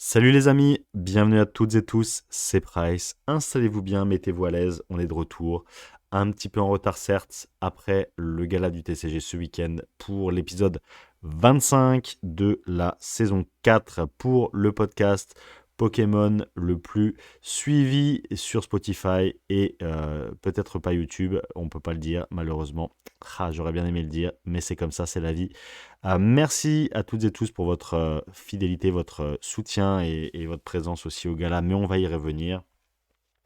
Salut les amis, bienvenue à toutes et tous, c'est Price. Installez-vous bien, mettez-vous à l'aise, on est de retour. Un petit peu en retard certes, après le gala du TCG ce week-end pour l'épisode 25 de la saison 4 pour le podcast Pokémon le plus suivi sur Spotify et peut-être pas YouTube, on peut pas le dire malheureusement. J'aurais bien aimé le dire, mais c'est comme ça, c'est la vie. Merci à toutes et tous pour votre fidélité, votre soutien et votre présence aussi au gala, mais on va y revenir.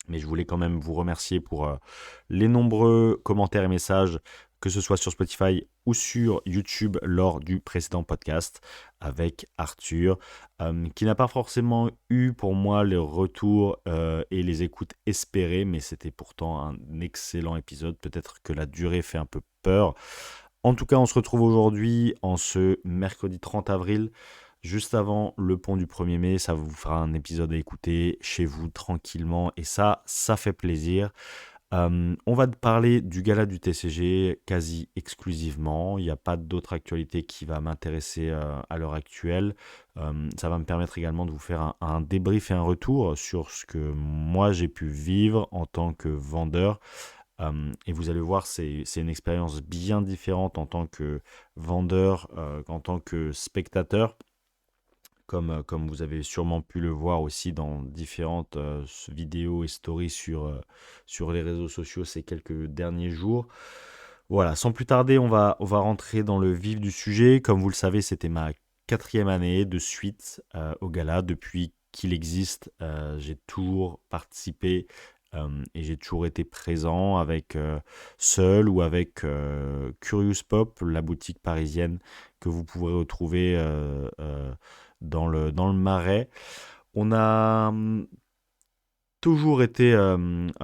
Mais je voulais quand même vous remercier pour les nombreux commentaires et messages, que ce soit sur Spotify ou sur YouTube lors du précédent podcast avec Arthur, qui n'a pas forcément eu pour moi les retours et les écoutes espérées, mais c'était pourtant un excellent épisode. Peut-être que la durée fait un peu peur. En tout cas, on se retrouve aujourd'hui en ce mercredi 30 avril, juste avant le pont du 1er mai. Ça vous fera un épisode à écouter chez vous tranquillement et ça fait plaisir. On va parler du gala du TCG quasi exclusivement. Il n'y a pas d'autre actualité qui va m'intéresser à l'heure actuelle. Ça va me permettre également de vous faire un débrief et un retour sur ce que moi j'ai pu vivre en tant que vendeur. Et vous allez voir, c'est une expérience bien différente en tant que vendeur qu'en tant que spectateur, comme vous avez sûrement pu le voir aussi dans différentes vidéos et stories sur les réseaux sociaux ces quelques derniers jours. Voilà, sans plus tarder, on va rentrer dans le vif du sujet. Comme vous le savez, c'était ma quatrième année de suite au gala. Depuis qu'il existe, j'ai toujours participé et j'ai toujours été présent avec seul ou avec Curious Pop, la boutique parisienne que vous pourrez retrouver dans le Marais. On a toujours été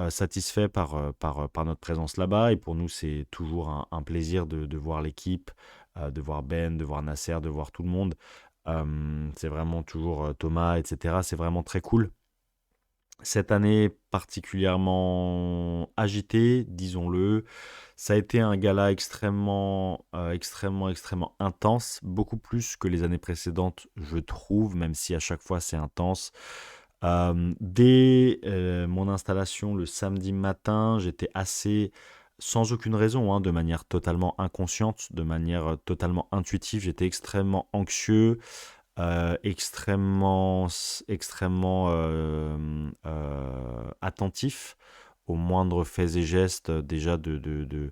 satisfait par notre présence là-bas et pour nous c'est toujours un plaisir de voir l'équipe, de voir Ben, de voir Nasser, de voir tout le monde. C'est vraiment toujours Thomas, etc. C'est vraiment très cool. Cette année particulièrement agitée, disons-le. Ça a été un gala extrêmement intense, beaucoup plus que les années précédentes, je trouve, même si à chaque fois c'est intense. Dès mon installation le samedi matin, j'étais assez, sans aucune raison, hein, de manière totalement inconsciente, de manière totalement intuitive, j'étais extrêmement anxieux, extrêmement attentif aux moindres faits et gestes déjà de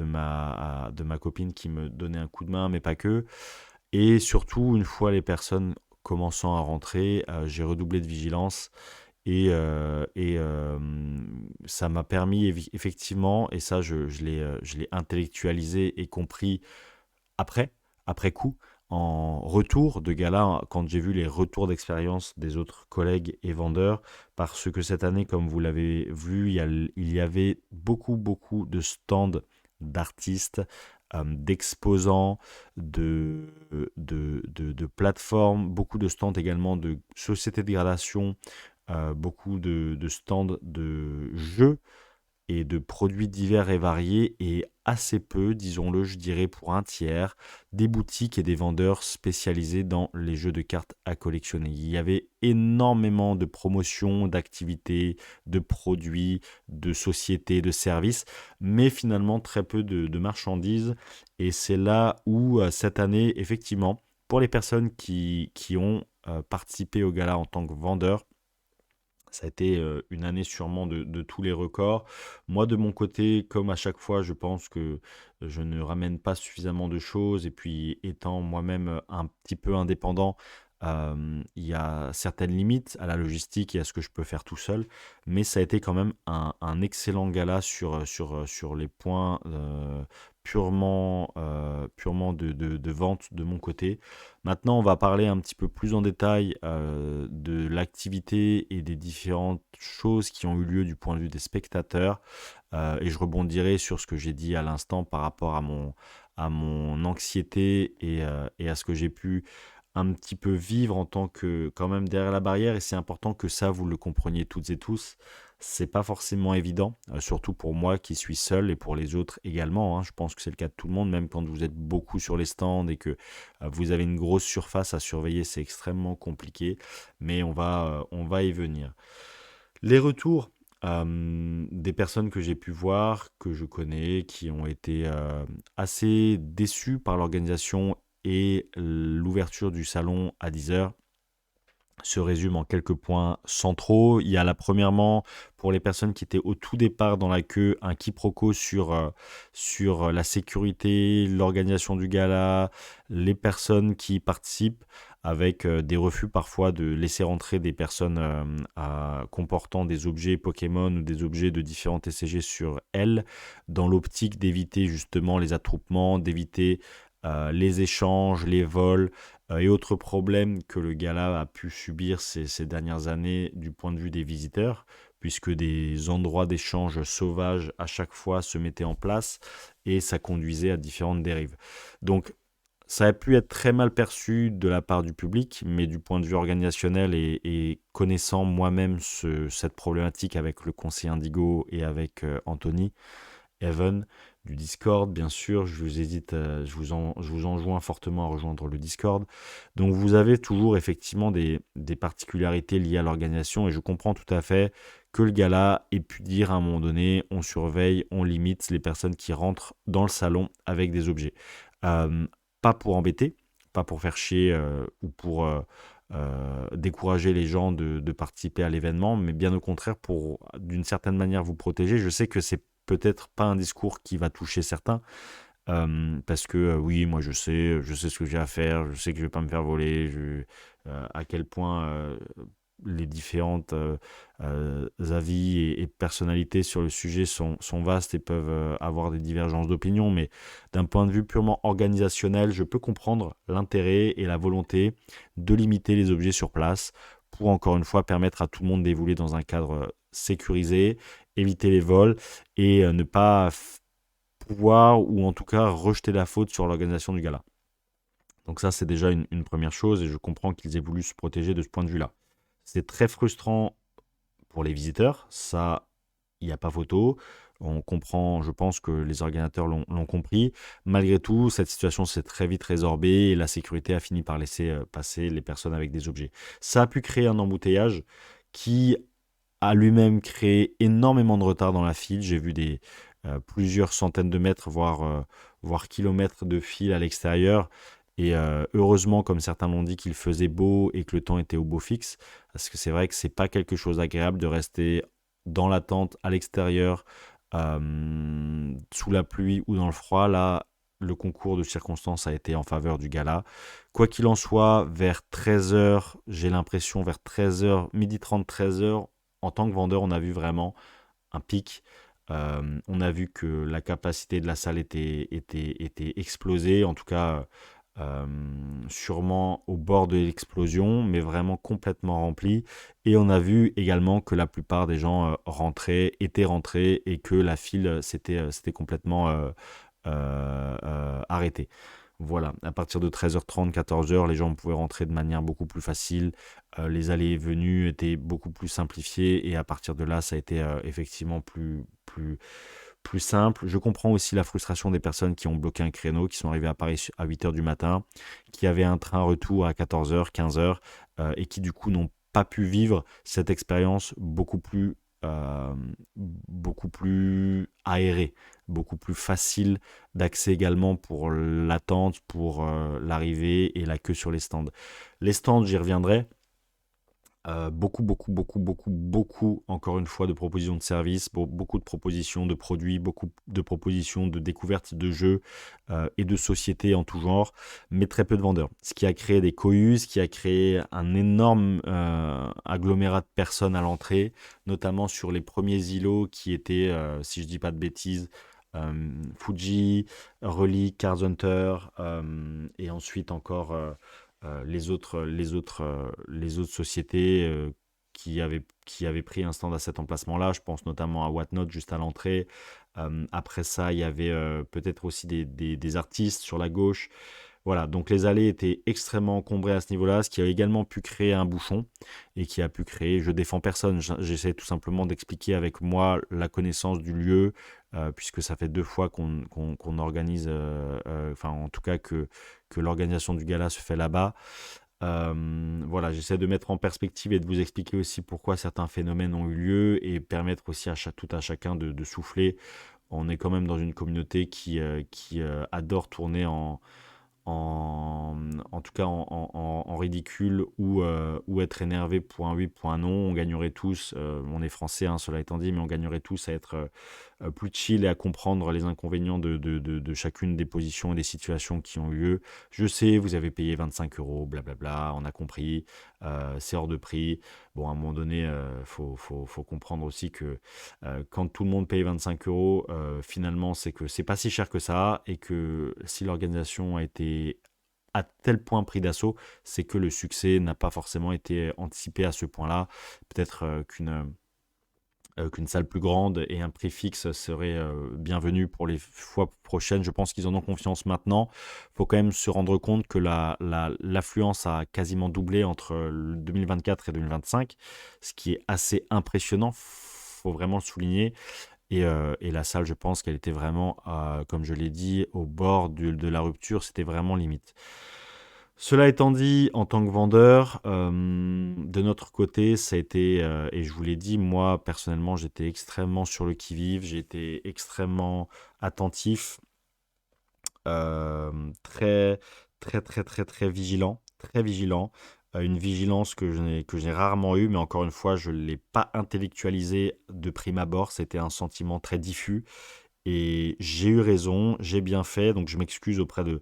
ma copine qui me donnait un coup de main, mais pas que. Et surtout, une fois les personnes commençant à rentrer, j'ai redoublé de vigilance et ça m'a permis effectivement, et ça je l'ai intellectualisé et compris après, après coup, en retour de gala, quand j'ai vu les retours d'expérience des autres collègues et vendeurs, parce que cette année, comme vous l'avez vu, il y avait beaucoup de stands d'artistes, d'exposants, de plateformes, beaucoup de stands également de sociétés de gradation, beaucoup de stands de jeux et de produits divers et variés et assez peu, disons-le, je dirais pour un tiers, des boutiques et des vendeurs spécialisés dans les jeux de cartes à collectionner. Il y avait énormément de promotions, d'activités, de produits, de sociétés, de services, mais finalement très peu de marchandises. Et c'est là où, cette année, effectivement, pour les personnes qui ont participé au gala en tant que vendeurs, ça a été une année sûrement de tous les records. Moi, de mon côté, comme à chaque fois, je pense que je ne ramène pas suffisamment de choses. Et puis, étant moi-même un petit peu indépendant, il y a certaines limites à la logistique et à ce que je peux faire tout seul. Mais ça a été quand même un excellent gala sur les points purement de vente de mon côté. Maintenant, on va parler un petit peu plus en détail de l'activité et des différentes choses qui ont eu lieu du point de vue des spectateurs. Et je rebondirai sur ce que j'ai dit à l'instant par rapport à mon anxiété et à ce que j'ai pu un petit peu vivre en tant que quand même derrière la barrière, et c'est important que ça, vous le compreniez toutes et tous. C'est pas forcément évident, surtout pour moi qui suis seul et pour les autres également, hein. Je pense que c'est le cas de tout le monde, même quand vous êtes beaucoup sur les stands et que vous avez une grosse surface à surveiller, c'est extrêmement compliqué, mais on va y venir. Les retours des personnes que j'ai pu voir, que je connais, qui ont été assez déçues par l'organisation et l'ouverture du salon à 10 heures se résume en quelques points centraux. Il y a là, premièrement, pour les personnes qui étaient au tout départ dans la queue, un quiproquo sur la sécurité, l'organisation du gala, les personnes qui y participent, avec des refus parfois de laisser rentrer des personnes comportant des objets Pokémon ou des objets de différents TCG sur elles, dans l'optique d'éviter justement les attroupements, d'éviter les échanges, les vols, et autres problèmes que le gala a pu subir ces dernières années du point de vue des visiteurs, puisque des endroits d'échange sauvages à chaque fois se mettaient en place et ça conduisait à différentes dérives. Donc ça a pu être très mal perçu de la part du public, mais du point de vue organisationnel et connaissant moi-même cette problématique avec le conseiller Indigo et avec Anthony, Evan, du Discord, bien sûr. Je vous enjoins fortement à rejoindre le Discord. Donc, vous avez toujours effectivement des particularités liées à l'organisation et je comprends tout à fait que le gala ait pu dire à un moment donné, on surveille, on limite les personnes qui rentrent dans le salon avec des objets. Euh, Pas pour embêter, pas pour faire chier ou pour décourager les gens de participer à l'événement, mais bien au contraire pour d'une certaine manière vous protéger. Je sais que c'est peut-être pas un discours qui va toucher certains, parce que oui, moi je sais ce que j'ai à faire, je sais que je vais pas me faire voler, à quel point les différentes avis et personnalités sur le sujet sont vastes et peuvent avoir des divergences d'opinion, mais d'un point de vue purement organisationnel, je peux comprendre l'intérêt et la volonté de limiter les objets sur place pour encore une fois permettre à tout le monde d'évoluer dans un cadre sécurisé, éviter les vols et ne pas pouvoir ou en tout cas rejeter la faute sur l'organisation du gala. Donc ça, c'est déjà une première chose et je comprends qu'ils aient voulu se protéger de ce point de vue-là. C'est très frustrant pour les visiteurs, ça, il n'y a pas photo. On comprend, je pense que les organisateurs l'ont compris. Malgré tout, cette situation s'est très vite résorbée et la sécurité a fini par laisser passer les personnes avec des objets. Ça a pu créer un embouteillage qui a lui-même créé énormément de retard dans la file. J'ai vu plusieurs centaines de mètres, voire kilomètres de file à l'extérieur. Et heureusement, comme certains l'ont dit, qu'il faisait beau et que le temps était au beau fixe. Parce que c'est vrai que c'est pas quelque chose d'agréable de rester dans la tente à l'extérieur, sous la pluie ou dans le froid. Là, le concours de circonstances a été en faveur du gala. Quoi qu'il en soit, vers 13 heures, j'ai l'impression, vers 13 heures, midi 30, 13 heures, en tant que vendeur, on a vu vraiment un pic. On a vu que la capacité de la salle était explosée, en tout cas euh, sûrement au bord de l'explosion, mais vraiment complètement remplie. Et on a vu également que la plupart des gens étaient rentrés et que la file s'était complètement arrêtée. Voilà, à partir de 13h30, 14 heures, les gens pouvaient rentrer de manière beaucoup plus facile. Les allées et venues étaient beaucoup plus simplifiées et à partir de là, ça a été effectivement plus simple. Je comprends aussi la frustration des personnes qui ont bloqué un créneau, qui sont arrivées à Paris à 8 heures du matin, qui avaient un train retour à 14 heures, 15 heures, et qui du coup n'ont pas pu vivre cette expérience euh, beaucoup plus aérée, beaucoup plus facile d'accès également pour l'attente, pour l'arrivée et la queue sur les stands. Les stands, j'y reviendrai. Beaucoup, encore une fois, de propositions de services, beaucoup de propositions de produits, beaucoup de propositions de découvertes de jeux et de sociétés en tout genre, mais très peu de vendeurs. Ce qui a créé des cohus, ce qui a créé un énorme agglomérat de personnes à l'entrée, notamment sur les premiers îlots qui étaient, si je dis pas de bêtises, Fuji, Relic, Card Hunter, et ensuite encore les autres sociétés qui avaient pris un stand à cet emplacement-là. Je pense notamment à Whatnot juste à l'entrée. Après ça, il y avait peut-être aussi des artistes sur la gauche. Voilà, donc les allées étaient extrêmement encombrées à ce niveau-là, ce qui a également pu créer un bouchon et qui a pu créer, je défends personne, j'essaie tout simplement d'expliquer avec moi la connaissance du lieu, puisque ça fait 2 fois qu'on organise, enfin en tout cas que l'organisation du gala se fait là-bas. Voilà, j'essaie de mettre en perspective et de vous expliquer aussi pourquoi certains phénomènes ont eu lieu et permettre aussi tout à chacun de souffler. On est quand même dans une communauté qui adore tourner en, en tout cas en ridicule ou être énervé pour un oui, pour un non. On gagnerait tous, on est français, hein, cela étant dit, mais on gagnerait tous à être plus chill et à comprendre les inconvénients de chacune des positions et des situations qui ont eu lieu. Je sais, vous avez payé 25 euros, blablabla, on a compris, c'est hors de prix. Bon, à un moment donné, faut comprendre aussi que quand tout le monde paye 25 euros, finalement, c'est que c'est pas si cher que ça et que si l'organisation a été à tel point pris d'assaut, c'est que le succès n'a pas forcément été anticipé à ce point-là. Peut-être qu'une salle plus grande et un prix fixe serait bienvenu pour les fois prochaines. Je pense qu'ils en ont confiance maintenant. Il faut quand même se rendre compte que l'affluence a quasiment doublé entre 2024 et 2025, ce qui est assez impressionnant. Faut vraiment le souligner. Et la salle, je pense qu'elle était vraiment, comme je l'ai dit, au bord de la rupture. C'était vraiment limite. Cela étant dit, en tant que vendeur, de notre côté, ça a été, et je vous l'ai dit, moi personnellement, j'étais extrêmement sur le qui-vive, j'ai été extrêmement attentif, très, très, très, très, très vigilant, très vigilant. Une vigilance que j'ai rarement eue, mais encore une fois, je ne l'ai pas intellectualisé de prime abord, c'était un sentiment très diffus. Et j'ai eu raison, j'ai bien fait, donc je m'excuse auprès de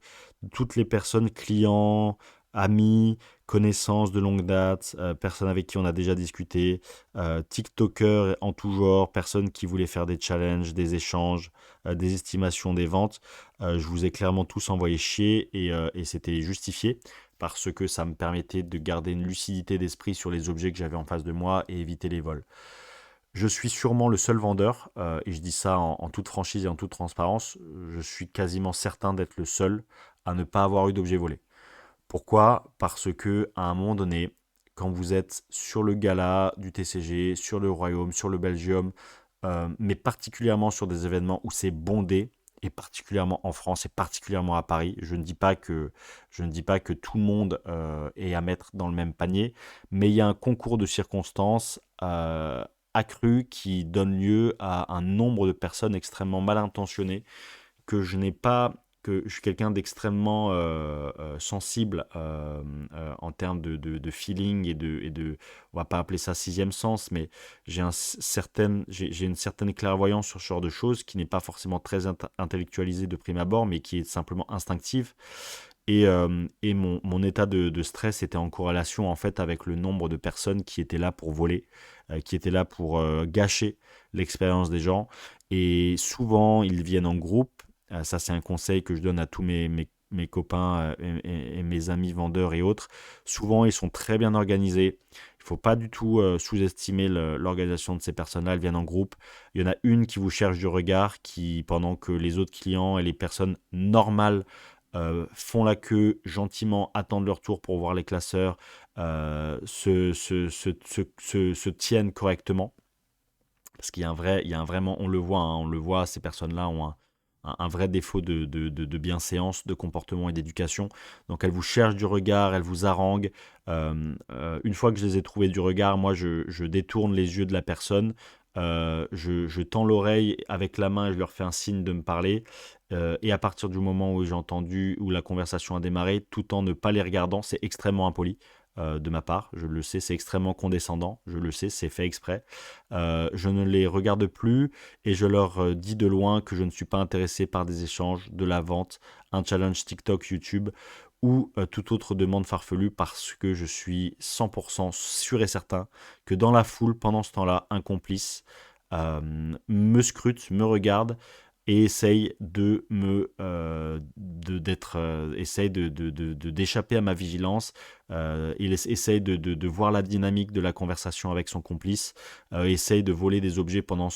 toutes les personnes, clients, amis, connaissances de longue date, personnes avec qui on a déjà discuté, TikTokers en tout genre, personnes qui voulaient faire des challenges, des échanges, des estimations des ventes. Je vous ai clairement tous envoyé chier et c'était justifié parce que ça me permettait de garder une lucidité d'esprit sur les objets que j'avais en face de moi et éviter les vols. Je suis sûrement le seul vendeur, et je dis ça en toute franchise et en toute transparence, je suis quasiment certain d'être le seul à ne pas avoir eu d'objet volé. Pourquoi? Parce que à un moment donné, quand vous êtes sur le gala du TCG, sur le Royaume, sur le Belgium, mais particulièrement sur des événements où c'est bondé, et particulièrement en France et particulièrement à Paris, je ne dis pas que tout le monde est à mettre dans le même panier, mais il y a un concours de circonstances accru qui donne lieu à un nombre de personnes extrêmement mal intentionnées que je n'ai pas, que je suis quelqu'un d'extrêmement sensible en termes de feeling on va pas appeler ça sixième sens, mais j'ai une certaine clairvoyance sur ce genre de choses qui n'est pas forcément très intellectualisée de prime abord, mais qui est simplement instinctive. Et mon état de stress était en corrélation en fait avec le nombre de personnes qui étaient là pour voler, qui étaient là pour gâcher l'expérience des gens. Et souvent, ils viennent en groupe. Ça, c'est un conseil que je donne à tous mes copains et mes amis vendeurs et autres. Souvent, ils sont très bien organisés. Il ne faut pas du tout sous-estimer l'organisation de ces personnes-là. Elles viennent en groupe. Il y en a une qui vous cherche du regard, qui, pendant que les autres clients et les personnes normales font la queue gentiment, attendent leur tour pour voir les classeurs, se tiennent correctement. Parce qu'il y a vraiment, on le voit, hein, ces personnes-là ont un vrai défaut de bienséance, de comportement et d'éducation. Donc elles vous cherchent du regard, elles vous haranguent. Une fois que je les ai trouvées du regard, moi je détourne les yeux de la personne. Je tends l'oreille avec la main et je leur fais un signe de me parler. Et à partir du moment où j'ai entendu, où la conversation a démarré, tout en ne pas les regardant, c'est extrêmement impoli de ma part, je le sais, c'est extrêmement condescendant, je le sais, c'est fait exprès. Je ne les regarde plus et je leur dis de loin que je ne suis pas intéressé par des échanges, de la vente, un challenge TikTok, YouTube ou toute autre demande farfelue parce que je suis 100% sûr et certain que dans la foule, pendant ce temps-là, un complice me scrute, me regarde et essaye d'échapper à ma vigilance. Il essaye de voir la dynamique de la conversation avec son complice, essaye de voler des objets pendant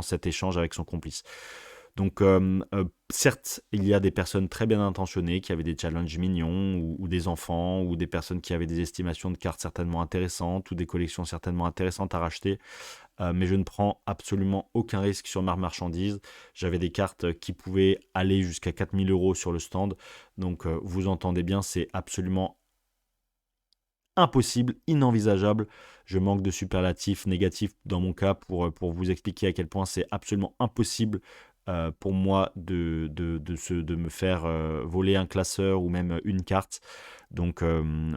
cet échange avec son complice. Donc, certes, il y a des personnes très bien intentionnées qui avaient des challenges mignons, ou des enfants, ou des personnes qui avaient des estimations de cartes certainement intéressantes, ou des collections certainement intéressantes à racheter. Mais je ne prends absolument aucun risque sur ma marchandise. J'avais des cartes qui pouvaient aller jusqu'à 4 000 € sur le stand. Donc, vous entendez bien, c'est absolument impossible, inenvisageable. Je manque de superlatifs négatifs dans mon cas pour vous expliquer à quel point c'est absolument impossible pour moi de me faire voler un classeur ou même une carte. Donc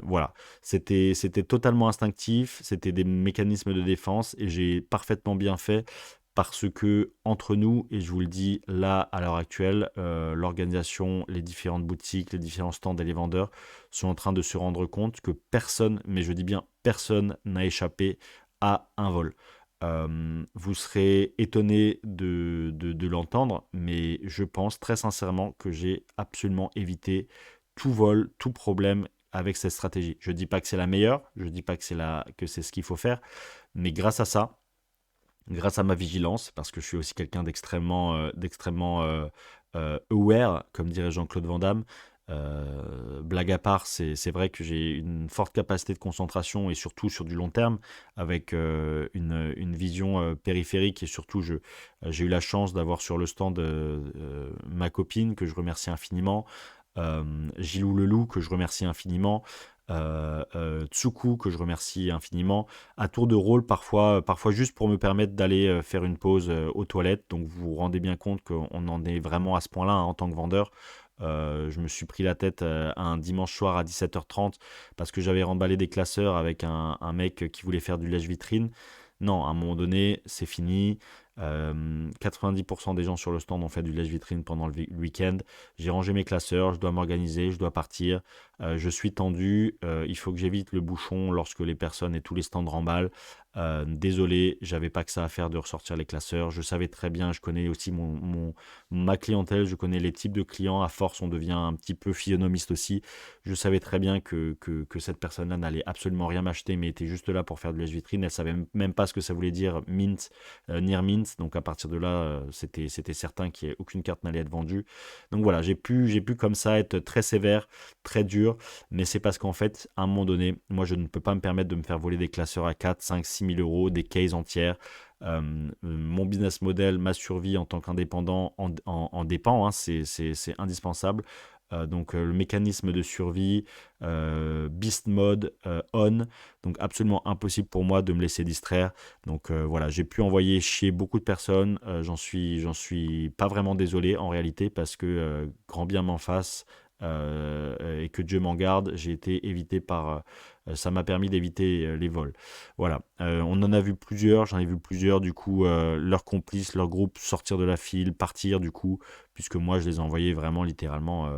voilà, c'était totalement instinctif, c'était des mécanismes de défense et j'ai parfaitement bien fait parce que entre nous, et je vous le dis là à l'heure actuelle, l'organisation, les différentes boutiques, les différents stands et les vendeurs sont en train de se rendre compte que personne, mais je dis bien personne, n'a échappé à un vol. Vous serez étonné de l'entendre, mais je pense très sincèrement que j'ai absolument évité tout vol, tout problème avec cette stratégie. Je ne dis pas que c'est la meilleure, je ne dis pas que c'est ce qu'il faut faire, mais grâce à ça, grâce à ma vigilance, parce que je suis aussi quelqu'un d'extrêmement aware, comme dirait Jean-Claude Van Damme. Blague à part, c'est vrai que j'ai une forte capacité de concentration et surtout sur du long terme, avec une vision périphérique et surtout j'ai eu la chance d'avoir sur le stand ma copine que je remercie infiniment, Gilou le loup que je remercie infiniment, Tsuku que je remercie infiniment, à tour de rôle parfois juste pour me permettre d'aller faire une pause aux toilettes. Donc vous vous rendez bien compte qu'on en est vraiment à ce point-là, hein, en tant que vendeur. Je me suis pris la tête un dimanche soir à 17h30 parce que j'avais remballé des classeurs avec un mec qui voulait faire du lèche-vitrine. Non, à un moment donné, c'est fini. 90% des gens sur le stand ont fait du lèche-vitrine pendant le week-end. J'ai rangé mes classeurs, je dois m'organiser, je dois partir. Je suis tendu, il faut que j'évite le bouchon lorsque les personnes et tous les stands remballent. Désolé, j'avais pas que ça à faire de ressortir les classeurs. Je savais très bien, je connais aussi ma clientèle, je connais les types de clients. À force, on devient un petit peu physionomiste aussi. Je savais très bien que cette personne-là n'allait absolument rien m'acheter, mais était juste là pour faire du lèche-vitrine. Elle savait même pas ce que ça voulait dire mint, near mint. Donc à partir de là, c'était certain qu'aucune carte n'allait être vendue. Donc voilà, j'ai pu comme ça être très sévère, très dur, mais c'est parce qu'en fait, à un moment donné, moi je ne peux pas me permettre de me faire voler des classeurs à 4, 5, 6 000 euros, des cases entières. Mon business model, ma survie en tant qu'indépendant en dépend, hein, c'est indispensable. Donc le mécanisme de survie, beast mode on, donc absolument impossible pour moi de me laisser distraire. Donc voilà, j'ai pu envoyer chier beaucoup de personnes, j'en suis pas vraiment désolé en réalité parce que grand bien m'en fasse, et que Dieu m'en garde, j'ai été évité ça m'a permis d'éviter les vols. Voilà. On en a vu plusieurs, j'en ai vu plusieurs, du coup, leurs complices, leur groupe sortir de la file, partir, du coup, puisque moi, je les ai envoyés vraiment littéralement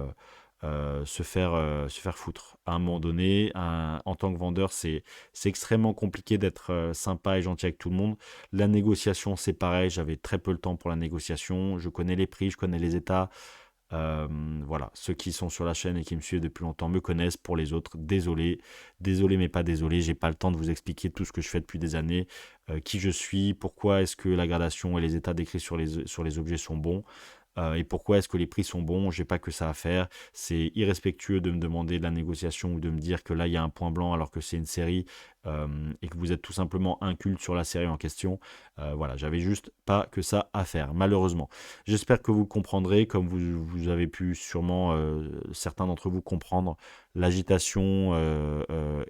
se faire foutre. À un moment donné, en tant que vendeur, c'est extrêmement compliqué d'être sympa et gentil avec tout le monde. La négociation, c'est pareil, j'avais très peu le temps pour la négociation. Je connais les prix, je connais les états. Euh, voilà, ceux qui sont sur la chaîne et qui me suivent depuis longtemps me connaissent. Pour les autres, désolé, désolé mais pas désolé, j'ai pas le temps de vous expliquer tout ce que je fais depuis des années, qui je suis, pourquoi est-ce que la gradation et les états décrits sur les objets sont bons. Et pourquoi est-ce que les prix sont bons? J'ai pas que ça à faire. C'est irrespectueux de me demander de la négociation ou de me dire que là il y a un point blanc alors que c'est une série, et que vous êtes tout simplement inculte sur la série en question. Voilà, j'avais juste pas que ça à faire, malheureusement. J'espère que vous comprendrez, comme vous avez pu sûrement, certains d'entre vous, comprendre l'agitation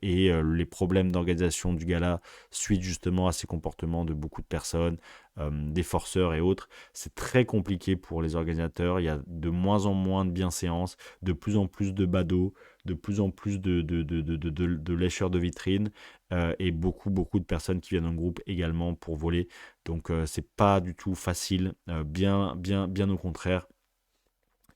et les problèmes d'organisation du gala suite justement à ces comportements de beaucoup de personnes, des forceurs et autres. C'est très compliqué pour les organisateurs. Il y a de moins en moins de bienséances, de plus en plus de badauds, de plus en plus de lécheurs de vitrines, et beaucoup, beaucoup de personnes qui viennent en groupe également pour voler. Donc, c'est pas du tout facile, bien, bien, bien au contraire.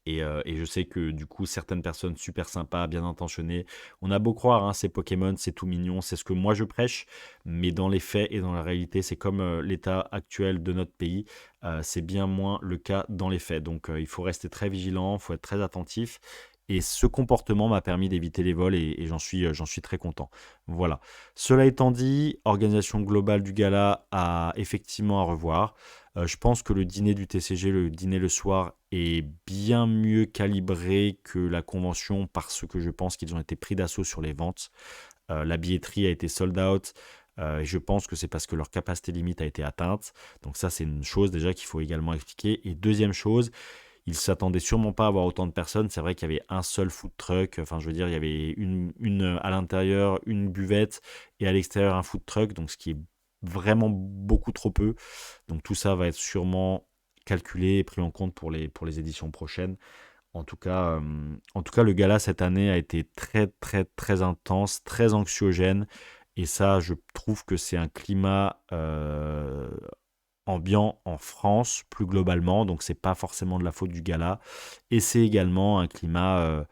Et je sais que du coup, certaines personnes super sympas, bien intentionnées, on a beau croire, hein, c'est Pokémon, c'est tout mignon, c'est ce que moi je prêche, mais dans les faits et dans la réalité, c'est comme l'état actuel de notre pays, c'est bien moins le cas dans les faits. Donc il faut rester très vigilant, il faut être très attentif. Et ce comportement m'a permis d'éviter les vols et j'en suis très content. Voilà. Cela étant dit, organisation globale du gala a effectivement à revoir. Je pense que le dîner du TCG, le dîner le soir, est bien mieux calibré que la convention parce que je pense qu'ils ont été pris d'assaut sur les ventes. La billetterie a été sold out. Et je pense que c'est parce que leur capacité limite a été atteinte. Donc ça, c'est une chose déjà qu'il faut également expliquer. Et deuxième chose, ils s'attendaient sûrement pas à avoir autant de personnes. C'est vrai qu'il y avait un seul food truck. Enfin, je veux dire, il y avait une à l'intérieur, une buvette et à l'extérieur un food truck. Donc, ce qui est vraiment beaucoup trop peu. Donc, tout ça va être sûrement calculé et pris en compte pour les éditions prochaines. En tout cas, le gala cette année a été très, très, très intense, très anxiogène. Et ça, je trouve que c'est un climat ambiant en France plus globalement, donc c'est pas forcément de la faute du gala. Et c'est également un climat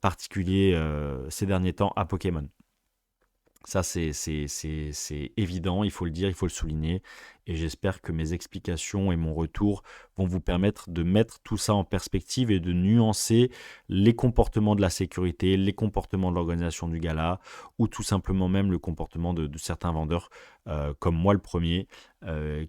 particulier ces derniers temps à Pokémon. Ça, c'est évident, il faut le dire, il faut le souligner. Et j'espère que mes explications et mon retour vont vous permettre de mettre tout ça en perspective et de nuancer les comportements de la sécurité, les comportements de l'organisation du gala, ou tout simplement même le comportement de certains vendeurs, comme moi le premier,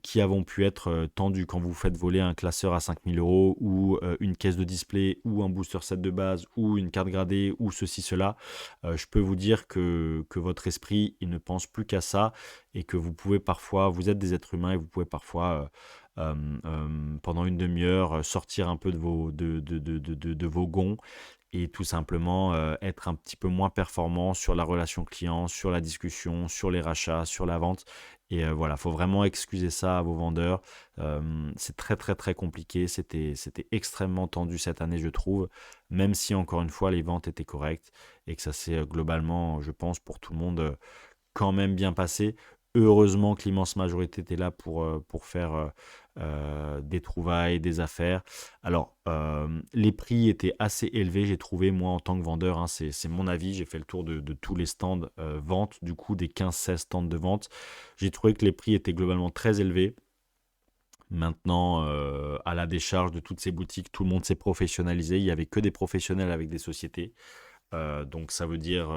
qui avons pu être tendus quand vous faites voler un classeur à 5 000 € ou une caisse de display ou un booster set de base ou une carte gradée ou ceci, cela. Je peux vous dire que votre esprit, il ne pense plus qu'à ça et que vous pouvez parfois, vous êtes des êtres humains et vous pouvez parfois, pendant une demi-heure, sortir un peu de vos gonds et tout simplement être un petit peu moins performant sur la relation client, sur la discussion, sur les rachats, sur la vente. Et voilà, il faut vraiment excuser ça à vos vendeurs. C'est très très très compliqué. C'était extrêmement tendu cette année, je trouve, même si encore une fois les ventes étaient correctes et que ça s'est globalement, je pense, pour tout le monde quand même bien passé. Heureusement que l'immense majorité était là pour faire des trouvailles, des affaires. Alors, les prix étaient assez élevés, j'ai trouvé, moi, en tant que vendeur, hein, c'est mon avis. J'ai fait le tour de tous les stands vente, du coup, des 15-16 stands de vente. J'ai trouvé que les prix étaient globalement très élevés. Maintenant, à la décharge de toutes ces boutiques, tout le monde s'est professionnalisé. Il n'y avait que des professionnels avec des sociétés. Donc ça veut dire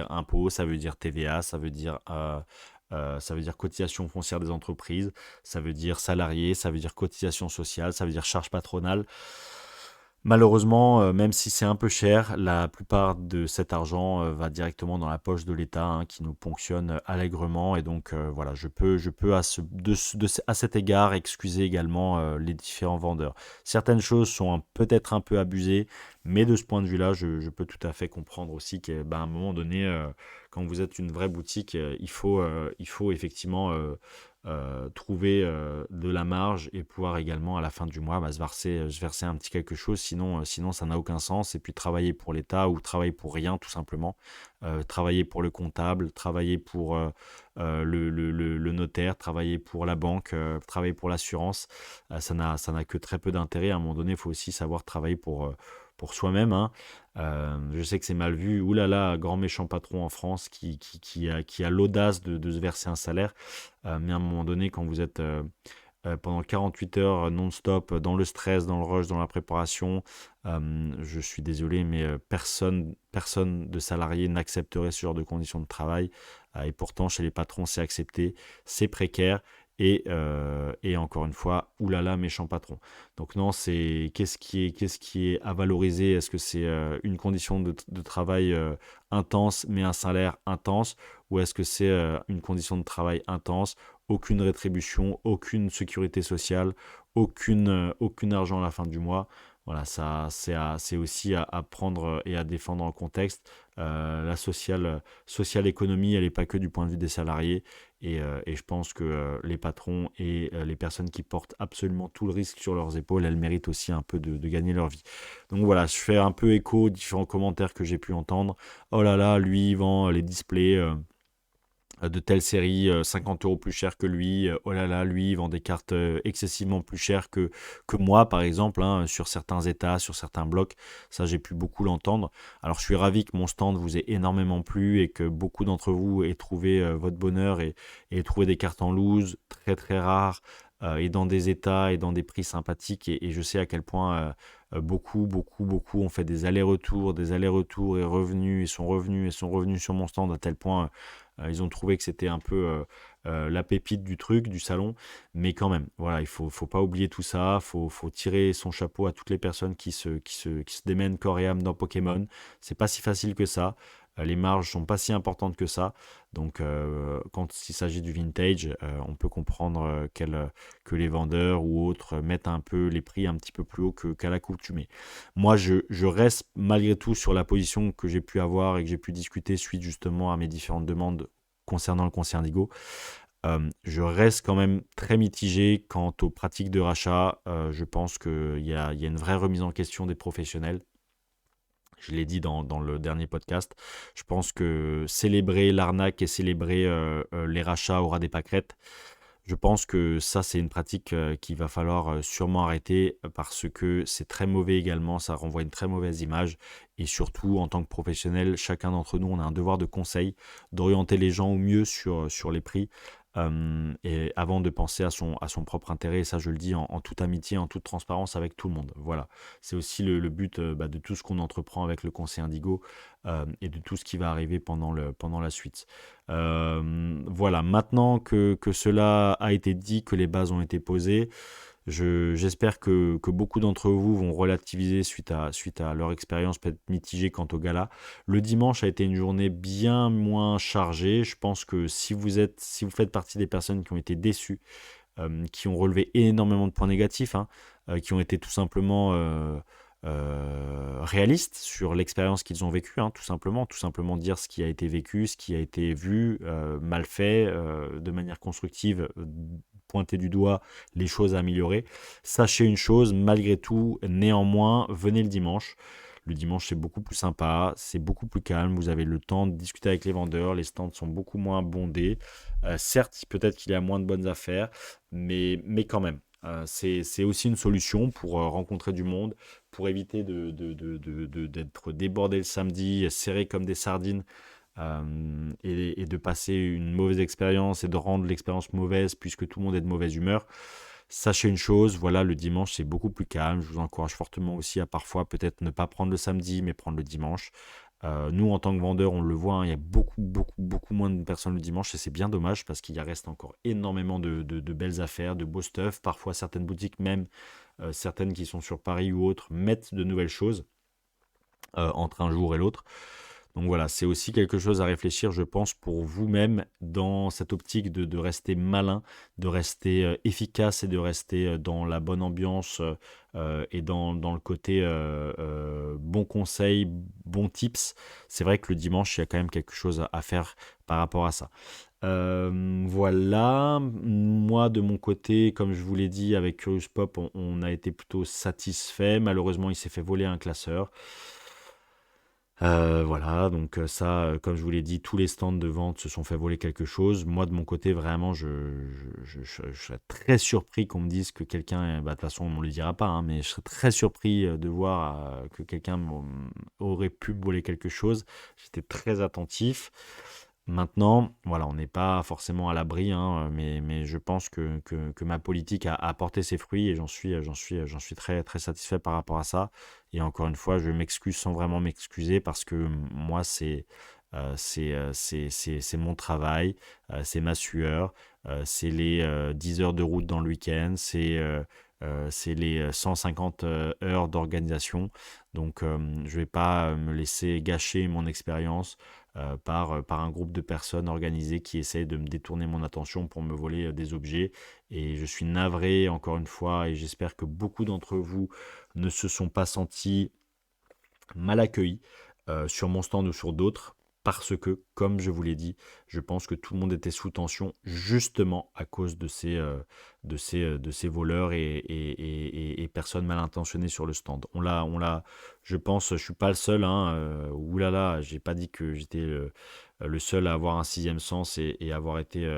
impôt, ça veut dire TVA, ça veut dire cotisation foncière des entreprises, ça veut dire salariés, ça veut dire cotisation sociale, ça veut dire charge patronale. Malheureusement, même si c'est un peu cher, la plupart de cet argent va directement dans la poche de l'État, hein, qui nous ponctionne allègrement. Et donc voilà, je peux à cet égard excuser également les différents vendeurs. Certaines choses sont peut-être un peu abusées, mais de ce point de vue-là, je peux tout à fait comprendre aussi qu'à un moment donné, quand vous êtes une vraie boutique, il faut effectivement trouver de la marge et pouvoir également à la fin du mois se verser un petit quelque chose, sinon ça n'a aucun sens. Et puis travailler pour l'État ou travailler pour rien tout simplement. Travailler pour le comptable, travailler pour le notaire, travailler pour la banque, travailler pour l'assurance, ça n'a que très peu d'intérêt. À un moment donné, il faut aussi savoir travailler pour soi-même, hein. Je sais que c'est mal vu. Ouh là là, grand méchant patron en France qui a l'audace de se verser un salaire. Mais à un moment donné, quand vous êtes pendant 48 heures non-stop dans le stress, dans le rush, dans la préparation, je suis désolé, mais personne de salarié n'accepterait ce genre de conditions de travail. Et pourtant, chez les patrons, c'est accepté, c'est précaire. Et encore une fois, oulala, méchant patron. Donc non, c'est qu'est-ce qui est à valoriser? Est-ce que c'est une condition de travail intense, mais un salaire intense? Ou est-ce que c'est une condition de travail intense, aucune rétribution, aucune sécurité sociale, aucun argent à la fin du mois? Voilà, ça, c'est aussi à prendre et à défendre en contexte. La social économie, elle n'est pas que du point de vue des salariés. Et je pense que les patrons et les personnes qui portent absolument tout le risque sur leurs épaules, elles méritent aussi un peu de gagner leur vie. Donc voilà, je fais un peu écho aux différents commentaires que j'ai pu entendre. Oh là là, lui, il vend les displays de telle série 50 € plus cher que lui. Oh là là, lui, il vend des cartes excessivement plus chères que moi, par exemple, hein, sur certains états, sur certains blocs. Ça, j'ai pu beaucoup l'entendre. Alors, je suis ravi que mon stand vous ait énormément plu et que beaucoup d'entre vous aient trouvé votre bonheur et trouvé des cartes en loose, très très rares, et dans des états et dans des prix sympathiques. Et je sais à quel point beaucoup, beaucoup, beaucoup ont fait des allers-retours et sont revenus sur mon stand à tel point ils ont trouvé que c'était un peu la pépite du truc, du salon. Mais quand même, voilà, faut pas oublier tout ça. Faut tirer son chapeau à toutes les personnes qui se démènent corps et âme dans Pokémon. C'est pas si facile que ça. Les marges sont pas si importantes que ça. Donc, quand il s'agit du vintage, on peut comprendre que les vendeurs ou autres mettent un peu les prix un petit peu plus haut qu'à l'accoutumée. Moi, je reste malgré tout sur la position que j'ai pu avoir et que j'ai pu discuter suite justement à mes différentes demandes concernant le concert Indigo. Je reste quand même très mitigé quant aux pratiques de rachat. Je pense qu'il y a une vraie remise en question des professionnels. Je l'ai dit dans le dernier podcast. Je pense que célébrer l'arnaque et célébrer les rachats aura des pâquerettes. Je pense que ça, c'est une pratique qu'il va falloir sûrement arrêter parce que c'est très mauvais également. Ça renvoie une très mauvaise image. Et surtout, en tant que professionnel, chacun d'entre nous, on a un devoir de conseil, d'orienter les gens au mieux sur les prix. Et avant de penser à son propre intérêt, et ça je le dis en toute amitié, en toute transparence avec tout le monde. Voilà, c'est aussi le but de tout ce qu'on entreprend avec le conseil Indigo et de tout ce qui va arriver pendant la suite. Voilà, maintenant que cela a été dit, que les bases ont été posées, j'espère que beaucoup d'entre vous vont relativiser suite à leur expérience peut-être mitigée quant au gala. Le dimanche a été une journée bien moins chargée. Je pense que si vous faites partie des personnes qui ont été déçues, qui ont relevé énormément de points négatifs, hein, qui ont été tout simplement réalistes sur l'expérience qu'ils ont vécue, hein, tout simplement dire ce qui a été vécu, ce qui a été vu, mal fait, de manière constructive, pointer du doigt les choses à améliorer. Sachez une chose, malgré tout, néanmoins, venez le dimanche. Le dimanche, c'est beaucoup plus sympa, c'est beaucoup plus calme. Vous avez le temps de discuter avec les vendeurs. Les stands sont beaucoup moins bondés. Certes, peut-être qu'il y a moins de bonnes affaires, mais quand même. C'est aussi une solution pour rencontrer du monde, pour éviter d'être débordé le samedi, serré comme des sardines, et de passer une mauvaise expérience et de rendre l'expérience mauvaise puisque tout le monde est de mauvaise humeur. Sachez une chose, voilà, le dimanche c'est beaucoup plus calme. Je vous encourage fortement aussi à parfois peut-être ne pas prendre le samedi mais prendre le dimanche. Nous en tant que vendeurs on le voit, hein, il y a beaucoup beaucoup beaucoup moins de personnes le dimanche et c'est bien dommage parce qu'il y reste encore énormément de belles affaires, de beaux stuff. Parfois certaines boutiques même, certaines qui sont sur Paris ou autres, mettent de nouvelles choses entre un jour et l'autre. Donc voilà, c'est aussi quelque chose à réfléchir, je pense, pour vous-même dans cette optique de rester malin, de rester efficace et de rester dans la bonne ambiance et dans le côté bon conseil, bon tips. C'est vrai que le dimanche, il y a quand même quelque chose à faire par rapport à ça. Voilà, moi de mon côté, comme je vous l'ai dit, avec Curious Pop, on a été plutôt satisfait. Malheureusement, il s'est fait voler un classeur. Voilà, donc ça, comme je vous l'ai dit, tous les stands de vente se sont fait voler quelque chose. Moi, de mon côté, vraiment, je serais très surpris qu'on me dise que quelqu'un, bah, de toute façon, on ne me le dira pas, hein, mais je serais très surpris de voir que quelqu'un aurait pu me voler quelque chose. J'étais très attentif. Maintenant, voilà, on n'est pas forcément à l'abri, hein, mais je pense que ma politique a porté ses fruits et j'en suis très, très satisfait par rapport à ça. Et encore une fois, je m'excuse sans vraiment m'excuser parce que moi, c'est mon travail, c'est ma sueur, c'est les 10 heures de route dans le week-end, c'est les 150 heures d'organisation. Donc, je ne vais pas me laisser gâcher mon expérience par un groupe de personnes organisées qui essayent de me détourner mon attention pour me voler des objets. Et je suis navré encore une fois et j'espère que beaucoup d'entre vous ne se sont pas sentis mal accueillis sur mon stand ou sur d'autres. Parce que, comme je vous l'ai dit, je pense que tout le monde était sous tension justement à cause de ces voleurs et personnes mal intentionnées sur le stand. Je pense, je suis pas le seul, hein, oulala, j'ai pas dit que j'étais le seul à avoir un sixième sens et avoir été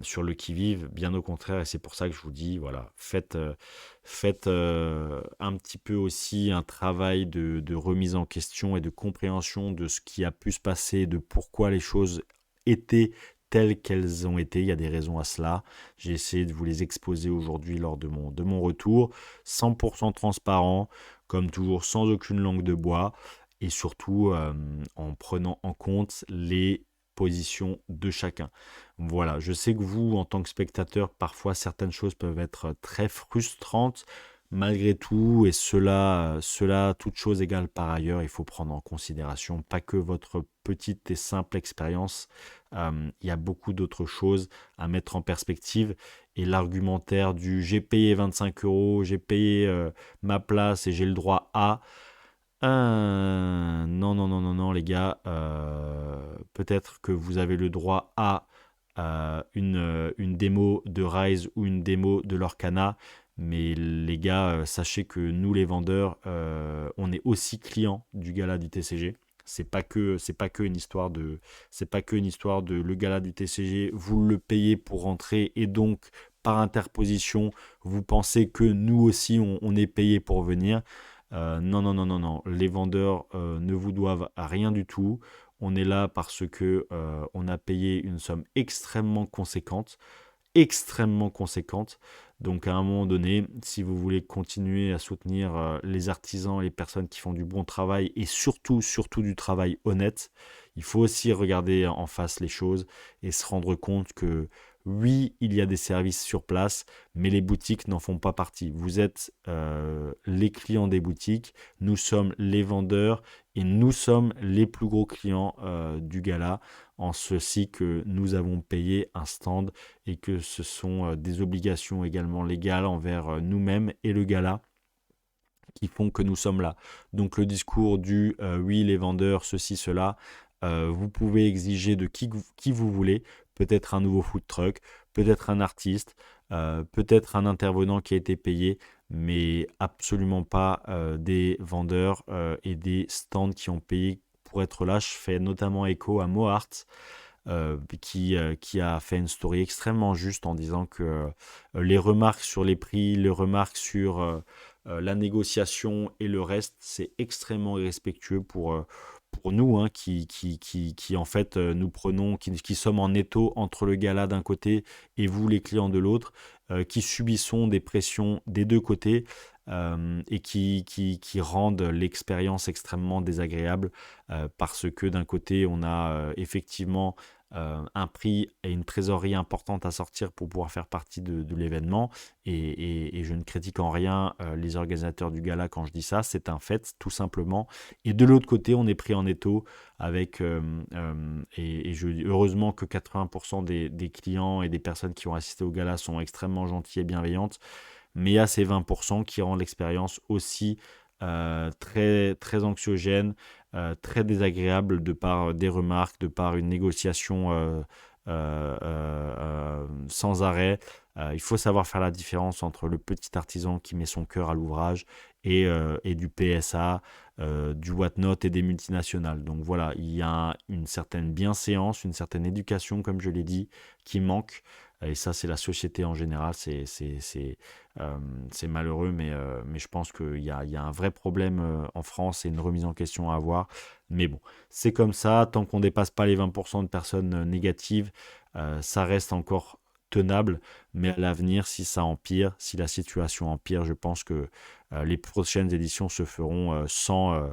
sur le qui-vive, bien au contraire, et c'est pour ça que je vous dis, voilà, faites un petit peu aussi un travail de remise en question et de compréhension de ce qui a pu se passer, de pourquoi les choses étaient telles qu'elles ont été. Il y a des raisons à cela. J'ai essayé de vous les exposer aujourd'hui lors de mon retour. 100% transparent, comme toujours, sans aucune langue de bois. Et surtout en prenant en compte les positions de chacun. Voilà, je sais que vous, en tant que spectateur, parfois certaines choses peuvent être très frustrantes. Malgré tout, et cela, toute chose égale par ailleurs, il faut prendre en considération pas que votre petite et simple expérience, il y a beaucoup d'autres choses à mettre en perspective. Et l'argumentaire du j'ai payé 25 euros, j'ai payé ma place et j'ai le droit à... non, non, non, non, non, les gars, peut-être que vous avez le droit à une démo de Rise ou une démo de Lorcana, mais les gars, sachez que nous, les vendeurs, on est aussi clients du gala du TCG. C'est pas que une histoire de, c'est pas que une histoire de le gala du TCG, vous le payez pour rentrer et donc par interposition, vous pensez que nous aussi on est payé pour venir. Non, non, non, non, non. Les vendeurs ne vous doivent rien du tout. On est là parce que on a payé une somme extrêmement conséquente, extrêmement conséquente. Donc à un moment donné, si vous voulez continuer à soutenir les artisans et les personnes qui font du bon travail et surtout, surtout du travail honnête, il faut aussi regarder en face les choses et se rendre compte que oui, il y a des services sur place, mais les boutiques n'en font pas partie. Vous êtes les clients des boutiques, nous sommes les vendeurs et nous sommes les plus gros clients du gala, en ceci que nous avons payé un stand et que ce sont des obligations également légales envers nous-mêmes et le gala qui font que nous sommes là. Donc le discours du oui les vendeurs, ceci, cela, vous pouvez exiger de qui vous voulez, peut-être un nouveau food truck, peut-être un artiste, peut-être un intervenant qui a été payé, mais absolument pas des vendeurs et des stands qui ont payé pour être là. Je fais notamment écho à Mohart, qui a fait une story extrêmement juste en disant que les remarques sur les prix, les remarques sur la négociation et le reste, c'est extrêmement irrespectueux pour nous, hein, qui en fait nous prenons, qui sommes en étau entre le gala d'un côté et vous les clients de l'autre, qui subissons des pressions des deux côtés et qui rendent l'expérience extrêmement désagréable parce que d'un côté on a effectivement un prix et une trésorerie importante à sortir pour pouvoir faire partie de l'événement et je ne critique en rien les organisateurs du gala quand je dis ça, c'est un fait tout simplement. Et de l'autre côté on est pris en étau avec heureusement que 80% des clients et des personnes qui ont assisté au gala sont extrêmement gentils et bienveillantes, mais il y a ces 20% qui rendent l'expérience aussi très, très anxiogène, très désagréable de par des remarques, de par une négociation sans arrêt. Il faut savoir faire la différence entre le petit artisan qui met son cœur à l'ouvrage et du PSA, du whatnot et des multinationales. Donc voilà, il y a une certaine bienséance, une certaine éducation, comme je l'ai dit, qui manque. Et ça, c'est la société en général. C'est malheureux, mais je pense qu'il y a un vrai problème en France et une remise en question à avoir. Mais bon, c'est comme ça. Tant qu'on ne dépasse pas les 20% de personnes négatives, ça reste encore tenable. Mais à l'avenir, si ça empire, si la situation empire, je pense que les prochaines éditions se feront sans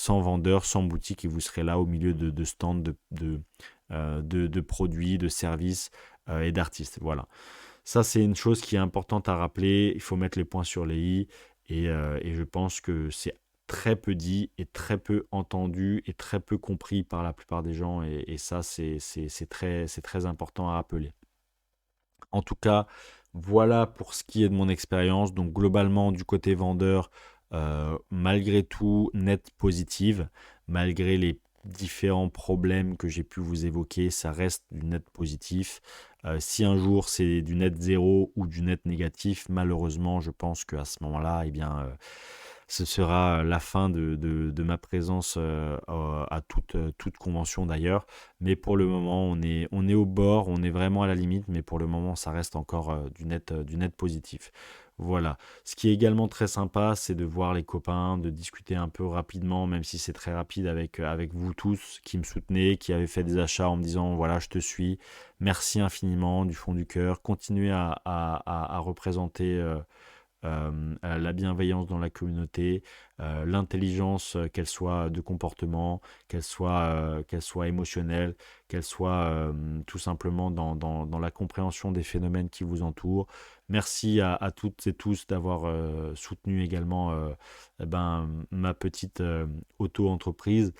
vendeurs, sans boutique, et vous serez là au milieu de stands de produits, de services et d'artistes. Voilà. Ça, c'est une chose qui est importante à rappeler. Il faut mettre les points sur les i. Et je pense que c'est très peu dit et très peu entendu et très peu compris par la plupart des gens. Et ça, c'est très important à rappeler. En tout cas, voilà pour ce qui est de mon expérience. Donc globalement, du côté vendeur, malgré tout, net positive, malgré les différents problèmes que j'ai pu vous évoquer, ça reste du net positif. Si un jour c'est du net zéro ou du net négatif, malheureusement, je pense qu'à ce moment-là, eh bien, ce sera la fin de ma présence à toute convention d'ailleurs. Mais pour le moment, on est au bord, on est vraiment à la limite, mais pour le moment, ça reste encore du net positif. Voilà. Ce qui est également très sympa, c'est de voir les copains, de discuter un peu rapidement, même si c'est très rapide avec vous tous qui me soutenez, qui avez fait des achats en me disant voilà, je te suis. Merci infiniment du fond du cœur. Continuez à représenter la bienveillance dans la communauté, l'intelligence, qu'elle soit de comportement, qu'elle soit émotionnelle, qu'elle soit tout simplement dans la compréhension des phénomènes qui vous entourent. Merci à toutes et tous d'avoir soutenu également ma petite auto-entreprise.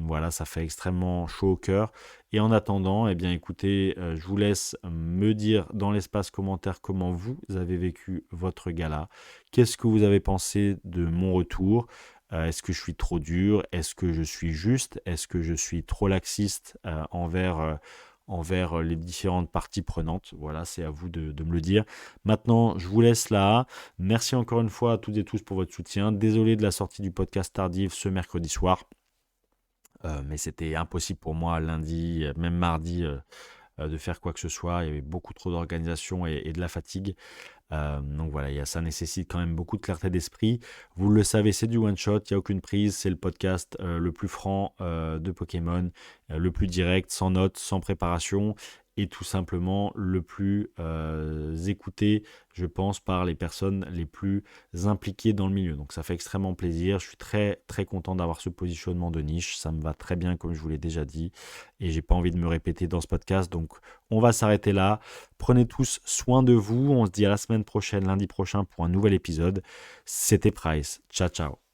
Voilà, ça fait extrêmement chaud au cœur. Et en attendant, eh bien, écoutez, je vous laisse me dire dans l'espace commentaire comment vous avez vécu votre gala. Qu'est-ce que vous avez pensé de mon retour? Est-ce que je suis trop dur? Est-ce que je suis juste? Est-ce que je suis trop laxiste envers les différentes parties prenantes? Voilà, c'est à vous de me le dire. Maintenant, je vous laisse là. Merci encore une fois à toutes et tous pour votre soutien. Désolé de la sortie du podcast tardive ce mercredi soir. Mais c'était impossible pour moi lundi, même mardi, de faire quoi que ce soit. Il y avait beaucoup trop d'organisation et de la fatigue. Donc voilà, ça nécessite quand même beaucoup de clarté d'esprit. Vous le savez, c'est du one shot, il n'y a aucune prise. C'est le podcast le plus franc de Pokémon, le plus direct, sans notes, sans préparation. Et tout simplement le plus écouté, je pense, par les personnes les plus impliquées dans le milieu. Donc ça fait extrêmement plaisir. Je suis très très content d'avoir ce positionnement de niche. Ça me va très bien, comme je vous l'ai déjà dit. Et j'ai pas envie de me répéter dans ce podcast. Donc on va s'arrêter là. Prenez tous soin de vous. On se dit à la semaine prochaine, lundi prochain, pour un nouvel épisode. C'était Price. Ciao, ciao.